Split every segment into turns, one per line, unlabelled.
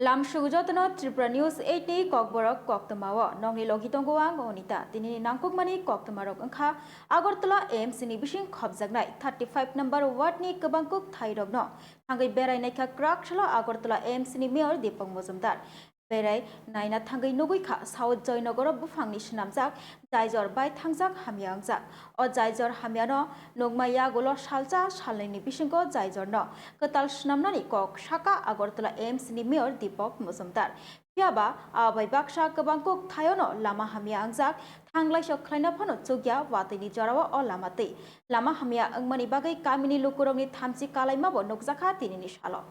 Lam sugujotno Tripura News 8 ni kokborok koktamawo nongni logitongoang onita tinini nangkukmani koktamarok angkha Agartala AIMS ni bising khobjaknai 35 number ward ni kabangkuk thairokno thangai berai naikha Krakchala Agartala AIMS ni mayor Deepak Mojumdar berai naina thangai nugui kha South Joynagar bufangni shnamjak jaijor bai thangjak hamya angjak o jaijor hamyano nugmaya golo salcha salni bisingko jaijorno ketal shnamnani kok Shaka Agartala AIMS ni mayor Deepak Mojumdar Piaba abai baksa kabangkuk thayono lama hamya angjak thanglai khlaina phano chugya watini jorawa o lamate lama hamya angmani bagai kamini lukurongni thamchi kalaimabo nukjakha tinini salo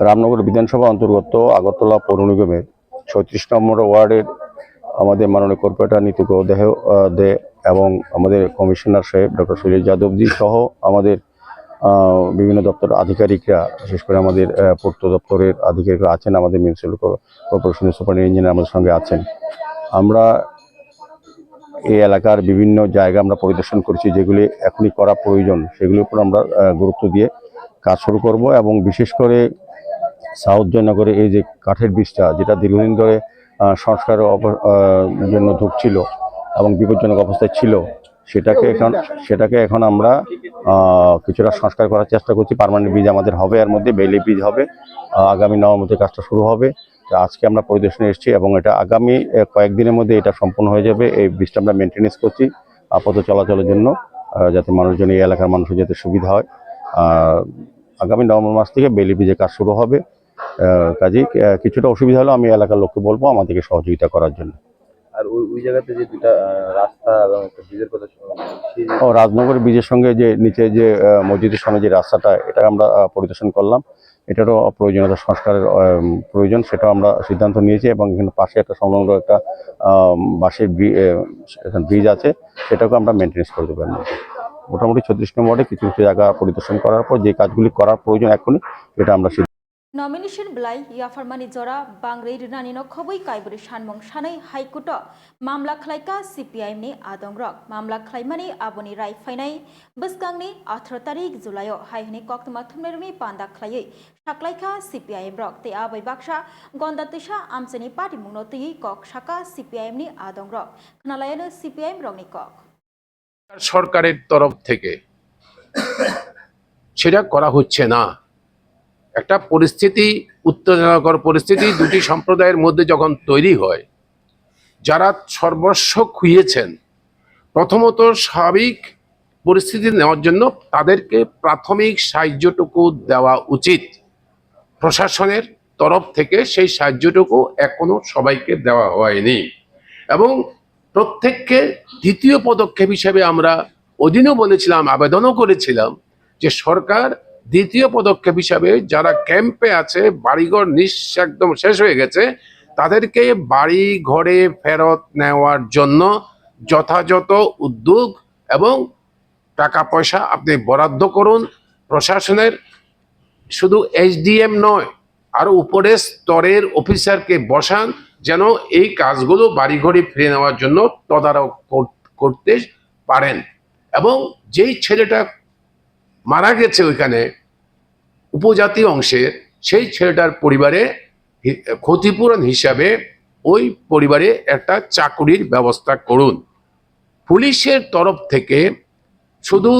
Ramnagar বিধানসভা অন্তর্গত আগরতলা পৌর নিগমের ৩৬ নম্বর ওয়ার্ডের আমাদের মাননীয় corporator Neetu দে এবং আমাদের commissioner সাহেব ডক্টর শৈলেশ যাদবজি সহ আমাদের বিভিন্ন দপ্তরের আধিকারিকরা বিশেষ করে আমাদের পূর্ত দপ্তরের আধিকারিকরা আছেন, আমাদের মিউনিসিপ্যাল কর্পোরেশনের সুপারিনটেন্ডেন্ট ইঞ্জিনিয়ার আমাদের সঙ্গে আছেন। আমরা এই এলাকার বিভিন্ন জায়গা আমরা পরিদর্শন করছি, যেগুলি এখনই করা প্রয়োজন সেগুলির উপর আমরা গুরুত্ব দিয়ে কাজ শুরু করব এবং বিশেষ করে সাউথ জয়নগরে এই যে কাঠের ব্রিজটা যেটা দীর্ঘদিন ধরে সংস্কারের জন্য ঢুকছিল এবং বিপজ্জনক অবস্থায় ছিল, সেটাকে এখন আমরা কিছুটা সংস্কার করার চেষ্টা করছি। পার্মানেন্ট ব্রিজ আমাদের হবে, এর মধ্যে বেইলি ব্রিজ হবে, আগামী নভেম্বরে কাজটা শুরু হবে। আজকে আমরা পরিদর্শনে এসেছি এবং এটা আগামী কয়েকদিনের মধ্যে এটা সম্পূর্ণ হয়ে যাবে। এই ব্রিজটা আমরা মেনটেনেন্স করছি আপাতত চলাচলের জন্য, যাতে মানুষজন এই এলাকার মানুষের যাতে সুবিধা হয়। আগামী নভেম্বর মাস থেকে বেইলি ব্রিজের কাজ শুরু হবে। কাজেই কিছুটা অসুবিধা হলে আমি এলাকার লোককে বলবো আমাদেরকে সহযোগিতা করার জন্য।
আর ওই জায়গাতে যে দুটা রাস্তা এবং একটা ব্রিজের কথা
রাজনগর ব্রিজের সঙ্গে যে নিচে যে মসজিদের সামনে যে রাস্তাটা, এটা আমরা পরিদর্শন করলাম। এটারও প্রয়োজনীয়তা সংস্কারের প্রয়োজন, সেটাও আমরা সিদ্ধান্ত নিয়েছি এবং এখানে পাশে একটা সংলগ্ন একটা বাঁশের ব্রিজ আছে, সেটাকে আমরা মেনটেনেন্স করে দেবো। মোটামুটি ৩৬ নম্বর ওয়ার্ডে কিছু কিছু জায়গা পরিদর্শন করার পর যে কাজগুলি করার প্রয়োজন এখনই, এটা আমরা
Nomination Blai Yafarmani Jora Bangri Rinanino Kobui Kaiburi Shanmong Shanai Haikuto Mamla Klaika CPIM ni Adongrok Mamla Klaimani Aboni Rai Fainai Buskangni 18 Tarik Julayo Haihni Koktuma Thumnermi Panda Klai Shaklaika CPIM Brok Te Abai Baksha Gondatisha Amseni Party Munoti Kok Shaka CPIM ni Adongrok Knalayano CPIM Rogni Kok
সরকারের তরফ থেকে সেটা করা হচ্ছে না। একটা পরিস্থিতি, উত্তেজনাকর পরিস্থিতি দুটি সম্প্রদায়ের মধ্যে যখন তৈরি হয়, যারা সর্বস্ব খুইয়েছেন, প্রথমত স্বাভাবিক পরিস্থিতি নেওয়ার জন্য তাদেরকে প্রাথমিক সাহায্যটুকু দেওয়া উচিত। প্রশাসনের তরফ থেকে সেই সাহায্যটুকু এখনো সবাইকে দেওয়া হয়নি এবং প্রত্যেককে দ্বিতীয় পদক্ষেপ হিসেবে আমরা ওদিনও বলেছিলাম, আবেদনও করেছিলাম যে সরকার দ্বিতীয় পদক্ষেপ হিসাবে যারা ক্যাম্পে আছে, বাড়িঘর একদম শেষ হয়ে গেছে, তাদেরকে বাড়ি ঘরে ফেরত নেওয়ার জন্য যথাযথ উদ্যোগ এবং টাকা পয়সা আপনি বরাদ্দ করুন। প্রশাসনের শুধু SDM নয়, আরো উপরের স্তরের অফিসারকে বসান, যেন এই কাজগুলো বাড়িঘরে ফিরে নেওয়ার জন্য তদারক করতে পারেন। এবং যেই ছেলেটা মারা গেছে ওইখানে উপজাতি অংশের, সেই ছেলেটার পরিবারে ক্ষতিপূরণ হিসাবে ওই পরিবারে একটা চাকুরির ব্যবস্থা করুন। পুলিশের তরফ থেকে শুধু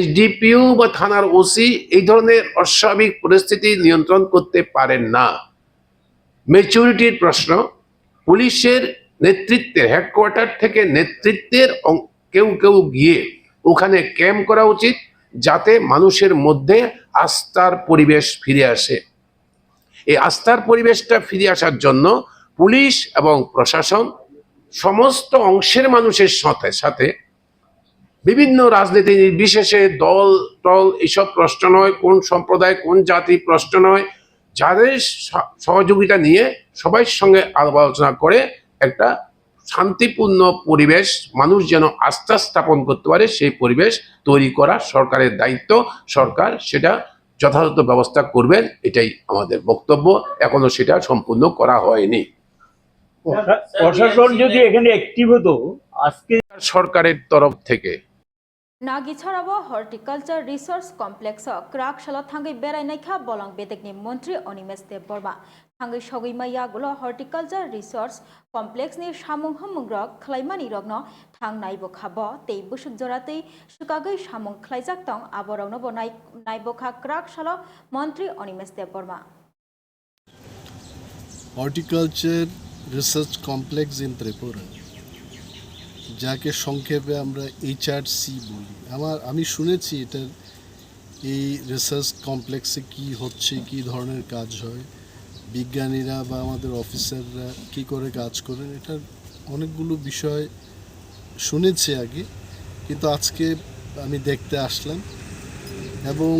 SDPO বা থানার OC এই ধরনের অস্বাভাবিক পরিস্থিতি নিয়ন্ত্রণ করতে পারেন না। ম্যাচুরিটির প্রশ্ন, পুলিশের নেতৃত্বে হেডকোয়ার্টার থেকে নেতৃত্বের কেউ কেউ গিয়ে ওখানে ক্যাম্প করা উচিত, যাতে মানুষের মধ্যে আস্থার পরিবেশ ফিরে আসে। এই আস্থার পরিবেশটা ফিরে আসার জন্য পুলিশ এবং প্রশাসন সমস্ত অংশের মানুষের সাথে সাথে বিভিন্ন রাজনীতি নির্বিশেষে দল টল এসব প্রশ্ন নয়, কোন সম্প্রদায় কোন জাতি প্রশ্ন নয়, যাদের সহযোগিতা নিয়ে সবাই সঙ্গে আলাপ আলোচনা করে একটা শান্তিপূর্ণ পরিবেশ, মানুষ যেন আস্থা স্থাপন করতে পারে, সেই পরিবেশ তৈরি করা সরকারের দায়িত্ব। সরকার সেটা যথাযথ ব্যবস্থা করবেন, এটাই আমাদের বক্তব্য। এখনো সেটা সম্পূর্ণ করা হয়নি।
প্রশাসন যদি এখানে অ্যাক্টিভ হতো, আজকে
সরকারের তরফ থেকে
नागिछाराबो हर्टिकल्चर रिसर्च कम्प्लेक्स क्राकशाला थांगै बेरायनायखा बलं बेदेगनि मन्त्री अनिमेश देबबर्मा थांगै सगैमाया गुलो हर्टिकल्चर रिसर्च कम्प्लेक्सनि सामुं हमंग्रक खलाइमानि रगनो थां नायबो खाबो तै बुसुक जरातै सुकागै सामुं खलाइजाक दं आबरावनो बो नायबोखा क्राकशाला मन्त्री Animesh Debbarma
horticulture research complex in Tripura, যাকে সংক্ষেপে আমরা HRC বলি। আমি শুনেছি এটার এই রিসার্চ কমপ্লেক্সে কি হচ্ছে, কি ধরনের কাজ হয়, বিজ্ঞানীরা বা আমাদের অফিসাররা কি করে কাজ করেন, এটার অনেকগুলো বিষয় শুনেছি আগে, কিন্তু আজকে আমি দেখতে আসলাম। এবং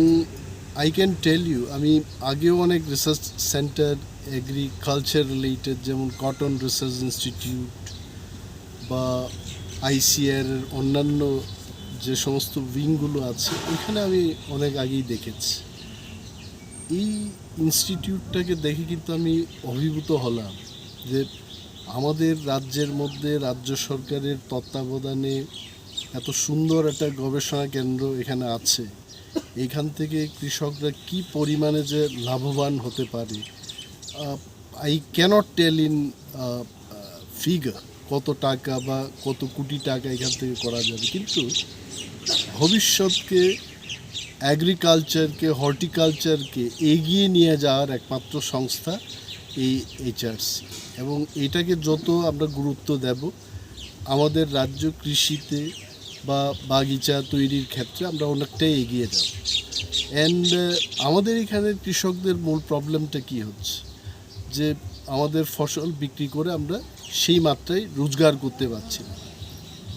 আই ক্যান টেল ইউ, আমি আগেও অনেক রিসার্চ সেন্টার এগ্রিকালচার রিলেটেড, যেমন কটন রিসার্চ ইনস্টিটিউট বা ICR এর অন্যান্য যে সমস্ত উইংগুলো আছে, ওইখানে আমি অনেক আগেই দেখেছি। এই ইনস্টিটিউটটাকে দেখে কিন্তু আমি অভিভূত হলাম যে আমাদের রাজ্যের মধ্যে রাজ্য সরকারের তত্ত্বাবধানে এত সুন্দর একটা গবেষণা কেন্দ্র এখানে আছে। এইখান থেকে কৃষকরা কি পরিমাণে যে লাভবান হতে পারে, I cannot tell in figure কত টাকা বা কত কোটি টাকা এখান থেকে করা যাবে, কিন্তু ভবিষ্যৎকে অ্যাগ্রিকালচারকে হর্টিকালচারকে এগিয়ে নিয়ে যাওয়ার একমাত্র সংস্থা এই HRC। এবং এটাকে যত আমরা গুরুত্ব দেব, আমাদের রাজ্য কৃষিতে বা বাগিচা তৈরির ক্ষেত্রে আমরা অনেকটাই এগিয়ে যাব। অ্যান্ড আমাদের এখানে কৃষকদের মূল প্রবলেমটা কি হচ্ছে, যে আমাদের ফসল বিক্রি করে আমরা সেই মাত্রায় রোজগার করতে পারছি না।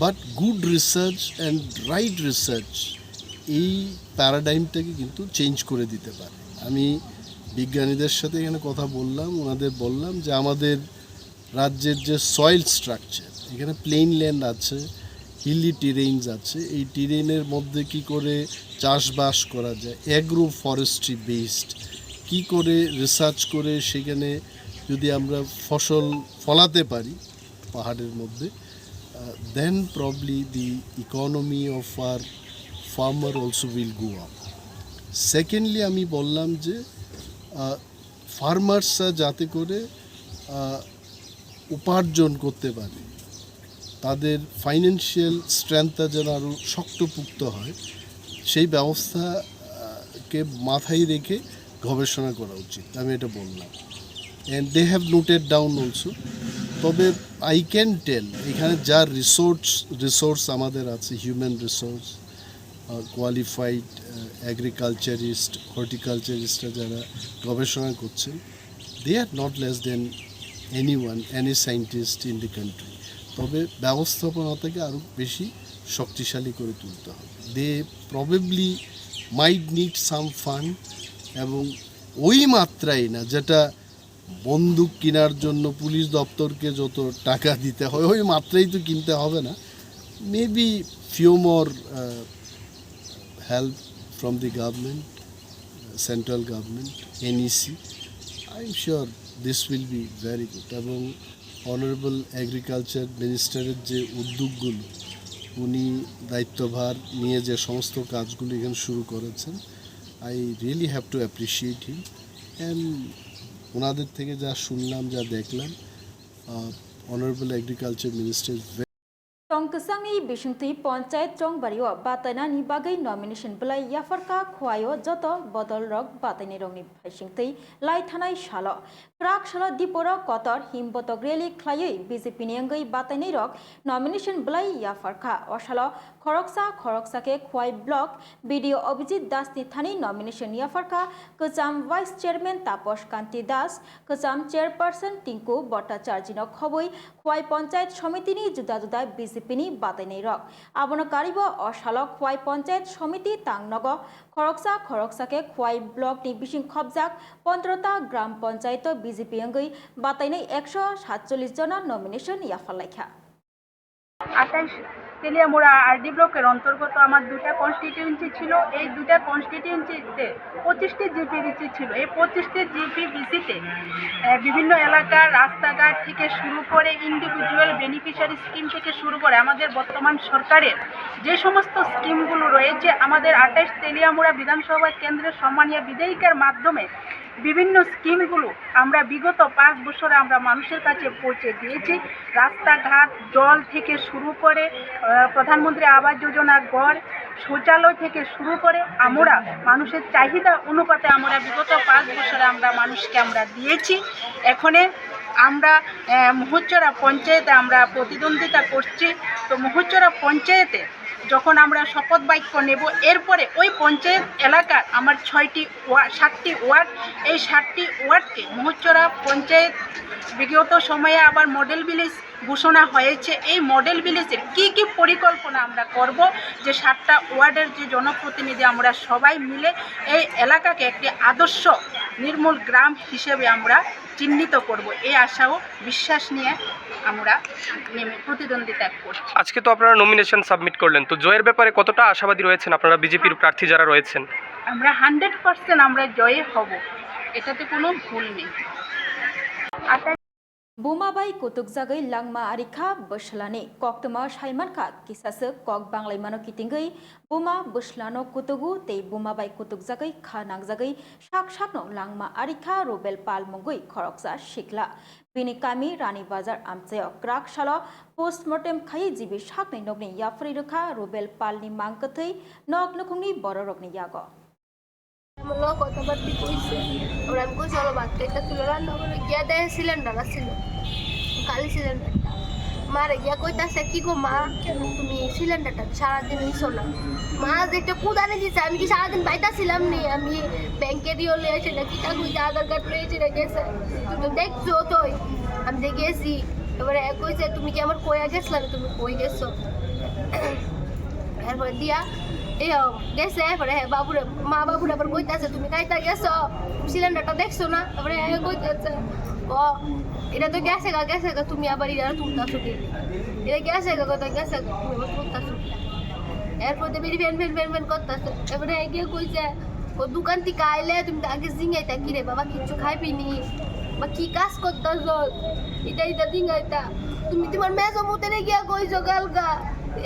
But good research and right research এই প্যারাডাইমটাকে কিন্তু চেঞ্জ করে দিতে পারে। আমি বিজ্ঞানীদের সাথে এখানে কথা বললাম, ওনাদের বললাম যে আমাদের রাজ্যের যে সয়েল স্ট্রাকচার, এখানে প্লেন ল্যান্ড আছে, হিলি টেরেইনস আছে, এই টেরেইনের মধ্যে কি করে চাষবাস করা যায়, অ্যাগ্রো ফরেস্ট্রি বেসড, কি করে রিসার্চ করে সেখানে যদি আমরা ফসল ফলাতে পারি পাহাড়ের মধ্যে, then probably the economy of our farmer also will go up. Secondly আমি বললাম যে ফার্মার্সরা যাতে করে উপার্জন করতে পারে, তাদের ফাইন্যান্সিয়াল স্ট্রেংথটা যেন আরও শক্তপুক্ত হয়, সেই ব্যবস্থাকে মাথায় রেখে গবেষণা করা উচিত, আমি এটা বললাম। And they have noted down also. তবে আই ক্যান টেল এখানে যা রিসোর্স আমাদের আছে, হিউম্যান রিসোর্স, কোয়ালিফাইড অ্যাগ্রিকালচারিস্ট হর্টিকালচারিস্টরা যারা গবেষণা করছেন, they are not less than any scientist in the country. তবে ব্যবস্থাপনাটাকে আরও বেশি শক্তিশালী করে তুলতে হবে। They probably might need some fund, এবং ওই মাত্রায় না যেটা বন্দুক কেনার জন্য পুলিশ দপ্তরকে যত টাকা দিতে হয়, ওই মাত্রাই তো কিনতে হবে না। Maybe few more help from the government, central government, NEC. I'm sure this will be very good. এবং অনারেবল এগ্রিকালচার মিনিস্টারের যে উদ্যোগগুলো, উনি দায়িত্বভার নিয়ে যে সমস্ত কাজগুলো এখানে শুরু করেছেন, I really have to appreciate him. And ওনাদের থেকে যা শুনলাম, যা দেখলাম, honourable agriculture minister
Tongkasangni bisingtui panchayat chongbario batainani bagai nomination belai yafarka khwayo joto bodol rok bataini rokni phaisingtui lai thanai salo krak salo dipora kotor himbotok rally khlaioi BJP ni angai batainai rok nomination belai yafarka osalo khoroksa ke khwai block BDO Abhijit Das ni thani nomination yafarka kacham vice chairman Taposh Kanti Das kacham chairperson Tinku Bhattacharya no khoboi khwai panchayat samiti ni juda juda BJP ni batainai rok abono karibo osalo khwai panchayat samiti tangnogo khoroksa ke khwai block ni bising khobjak 15ta gram panchayat BJP angai batainai 147 jona nomination yafalaikha
28 Teliamura RD ব্লকের অন্তর্গত আমার 2টা constituency ছিল। এই 2টা কনস্টিটিউয়েন্সিতে 25টি জিপিবিসি ছিল। এই 25টি জিপিবিসিতে বিভিন্ন এলাকার রাস্তাঘাট থেকে শুরু করে ইন্ডিভিজুয়াল বেনিফিশিয়ারি স্কিম থেকে শুরু করে আমাদের বর্তমান সরকারের যে সমস্ত স্কিমগুলো রয়েছে, আমাদের 28 তেলিয়ামুড়া বিধানসভা কেন্দ্রের সম্মানীয় বিধায়িকার মাধ্যমে বিভিন্ন স্কিমগুলো আমরা বিগত 5 বছরে আমরা মানুষের কাছে পৌঁছে দিয়েছি। রাস্তাঘাট, জল থেকে শুরু করে প্রধানমন্ত্রী আবাস যোজনা, ঘর, শৌচালয় থেকে শুরু করে আমরা মানুষের চাহিদা অনুপাতে আমরা বিগত 5 বছরে আমরা মানুষকে আমরা দিয়েছি। এখানে আমরা মহুচরা পঞ্চায়েতে আমরা প্রতিদ্বন্দ্বিতা করছি। তো মহুচরা পঞ্চায়েতে যখন আমরা শপথ বাক্য নেব, এরপরে ওই পঞ্চায়েত এলাকার আমার 7টি ওয়ার্ড, এই 7টি ওয়ার্ডকে মহুচরা পঞ্চায়েত বিগত সময়ে আবার মডেল ভিলেজ ঘোষণা হয়েছে। এই মডেল ভিলেজের কী কী পরিকল্পনা আমরা করব, যে 7টা ওয়ার্ডের যে জনপ্রতিনিধি আমরা সবাই মিলে এই এলাকাকে একটি আদর্শ নির্মূল গ্রাম হিসেবে আমরা চিহ্নিত করব, এই আশা ও বিশ্বাস নিয়ে আমরা প্রতিদ্বন্দ্বিতা করছি।
আজকে তো আপনারা নমিনেশন সাবমিট করলেন, তো জয়ের ব্যাপারে কতটা আশাবাদী রয়েছেন আপনারা, বিজেপির প্রার্থী যারা রয়েছেন?
আমরা 100% আমরা জয়ী হব, এটাতে কোনো ভুল নেই।
বুমাবাই কুতুক জাগৈ langma arikha boshlani koktama saimanka kisase kok banglaimano kitingei buma boslano kutugu tei bumabai kutuk jagai khanang jagai sak sakno langma arikha robel pal mongoi khoroksa shikla bini kami rani bazar amcheo krak shala postmortem khai jibi saknai nokni yafri rekha robel palni mangkathei nok nukhungni bororokni yago
আমরা কথাবার্তা কইছে, ওরা আমি কইছি হলো ভাত খাইতে তুলে রান্না করে গিয়া দেয় সিলিন্ডার আসছিল, খালি সিলিন্ডারটা মারে গিয়া কইতাছে কি গো মা, তুমি সিলিন্ডারটা সারাদিন নিছো না? মা যেটা কুদানে দিছে, আমি কি সারাদিন পাইতাছিলাম নি? আমি ব্যাংকে দিয়ে এসে নাকি তা কইছে আধার কার্ড রয়েছে গেছে, তুমি তো দেখছো তোই, আমি দেখেছি। এবারে কইছে তুমি কি আমার কইয়া গেছিলাম, তুমি কই গেছো? এরপরে দিয়া এই গেছে, এরপরে বাবুরে মা বাবুরে আবার কইতাছে তুমি খাইতা গেছো, সিলিন্ডারটা দেখছো না? তারপরে কইতাছে ও এটা তো গেছে গা তুমি আবার এটা তুলতাছো কি? এটা গেছে গা কথা গেছে তুমি আবার তুলতাছো কি? এরপরে বেরি ফ্যান করতেছে। এবারে গিয়ে কইছে ও দোকান থেকে আইলে তুমি আগে জিঙ্গাইতা কি রে বাবা, কিচ্ছু খাইবিনি বা কি কাজ করতেছ, এটা জিঙ্গাইতা তুমি তোমার মেজো মুতেরে গিয়া কইছো কালকা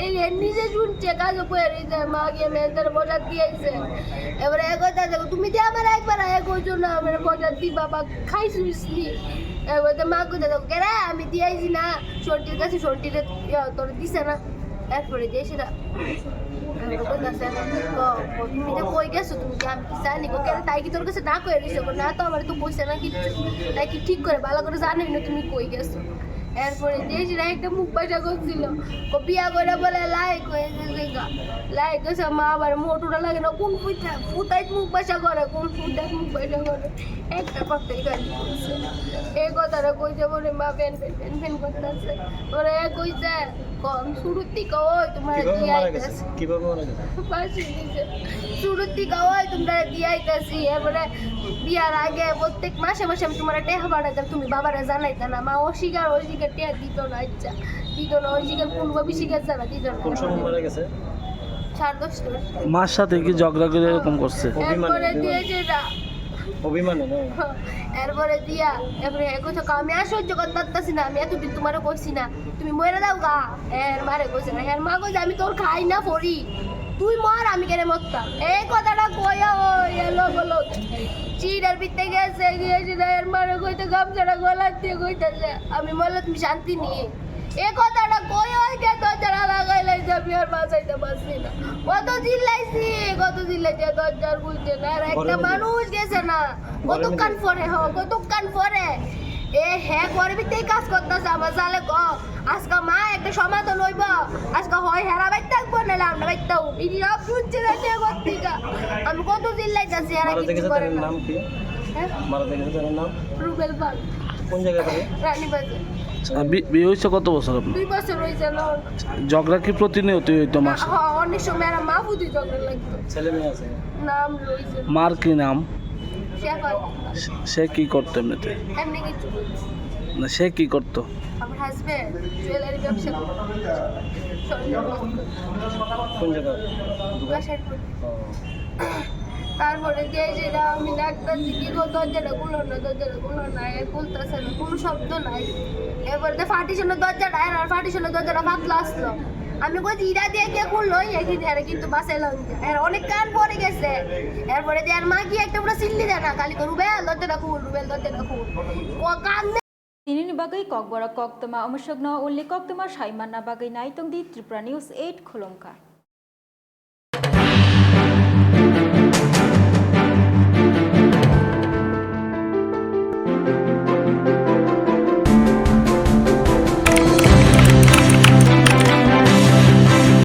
এই নিজে শুনছে কাজ করে মা গিয়ে মেয়েদের বজার দিয়েছে। এবারে কথা দেখো তুমি দিয়ে আমার একবার কইছো না আমার বজার দি বাবা খাইছিস নি? এবারে মা কইতে দেখো কেরা আমি দিয়েছি না, সর্টির কাছে সর্টিরে তোর দিছে না? এরপরে দিয়ে সেটা তুমি তো কই গেছো, তুমি কি আমি কি জানি গো? কেন তাই কি তোর কাছে না কয়ে দিছো? না তো আমার তো কইছে না কিচ্ছু, তাই কি ঠিক করে ভালো করে জানি না তুমি কই গেছো। এরপরে দেশরা একটা মুখ বাসা করছিল, ও বিয়া করে বলে লাইক হয়েছে, লাইক হয়েছে মা আবার মোটুরা লাগে না, কোন ফুটাই মুখ বাসা করে, কোন ফুটাই মুখ বাসা করে, একটা কথাই গালি করছে। এই কথাটা কইছে বলে মা ফ্যান করতেছে। ওরা কইছে কম শুরুর থেকে ওই তোমার দিয়ে আইতাছি, ফাঁসি দিছে শুরুর থেকে ওই তোমরা দিয়ে আইতাছি। এরপরে বিয়ার আগে প্রত্যেক মাসে মাসে আমি তোমার টেহা বাড়াইতাম, তুমি বাবারা জানাইতা না। মা অস্বীকার টেহা দিত না, ইচ্ছা দিত না, অস্বীকার পূর্ণভাবে শিখেছে না, দিত না। 10:30
মার সাথে কি ঝগড়া করে এরকম করছে?
এরপরে দিয়েছে না অভিমানে, এরপরে দিয়া এরপরে কইছো আমি আর সহ্য করতে পারতাছি না, আমি এতদিন তোমারও কইছি না তুমি মরে দাও গা। এর মারে কইছে না, এর মা কইছে আমি তোর খাই না পড়ি, তুই মর আমি কেন মরতাম। এই কথাটা কইয়া ওই এলো বলো চিড়ার ভিতরে গেছে, গিয়েছিল এর মারে কইতে গামছাটা গলার দিয়ে কইতেছে আমি মরলে তুমি শান্তি নিয়ে। এই কথাটা কই ওই কে দরজা লাগাইলাই যাবি আর বাঁচাইতে পারছি না, কত চিল্লাইছি দরজার বুঝছে না। আর একটা মানুষ গেছে না কতক্ষণ পরে কতক্ষণ পরে হ্যাঁ করবিতেই কাজ করতেছে আমার জালে গ আজকে মা একটা সমাধান হইব, আজকে হয় হেরা বাইতে থাকবো নাহলে আমরা বাইতে হবো, ইনি সব শুনছে না সে কর্তিকা। আমি কত চিল্লাইতেছি এরা কিছু করে না। রুবেল পাল। কোন জায়গা থেকে? রানীবাজার।
বিয়ে হয়েছে কত বছর?
2 বছর হয়েছে না।
ঝগড়া কি প্রতিনিয়ত হইতো মাস?
হ্যাঁ অনেক সময় এরা মা বুঝি ঝগড়া লাগতো।
ছেলে মেয়ে আছে?
নাম রয়েছে।
মার কি নাম?
শেফাত।
সে কি করতো এমনিতে?
এমনি কিছু
না, সে কি করতো?
আমার হাজবেন্ড জুয়েলারি ব্যবসা করে।
কোন জায়গা
তারপরে যে যেটা আমি ডাক্তারছি কি গো দরজাটা খুলো না এর খুলতেছে না কোনো শব্দ নাই। এরপরে তো পার্টিশনের দরজাটা আর পার্টিশনের দরজাটা পাতলা আসলো। আমি বলছি ইরা দিয়ে কে খুললো কিন্তু বাসাইলাম এর অনেক কান পড়ে গেছে। এরপরে যে আর মা কি একটা পুরো সিল্লি দেয় না খালি তো রুবেল দরজাটা খুল ও কান
Tinini bagai kok borak kok tema umusogno uli kok tema Shaiman na bagai naitung di Tripura News 8 Khulongka.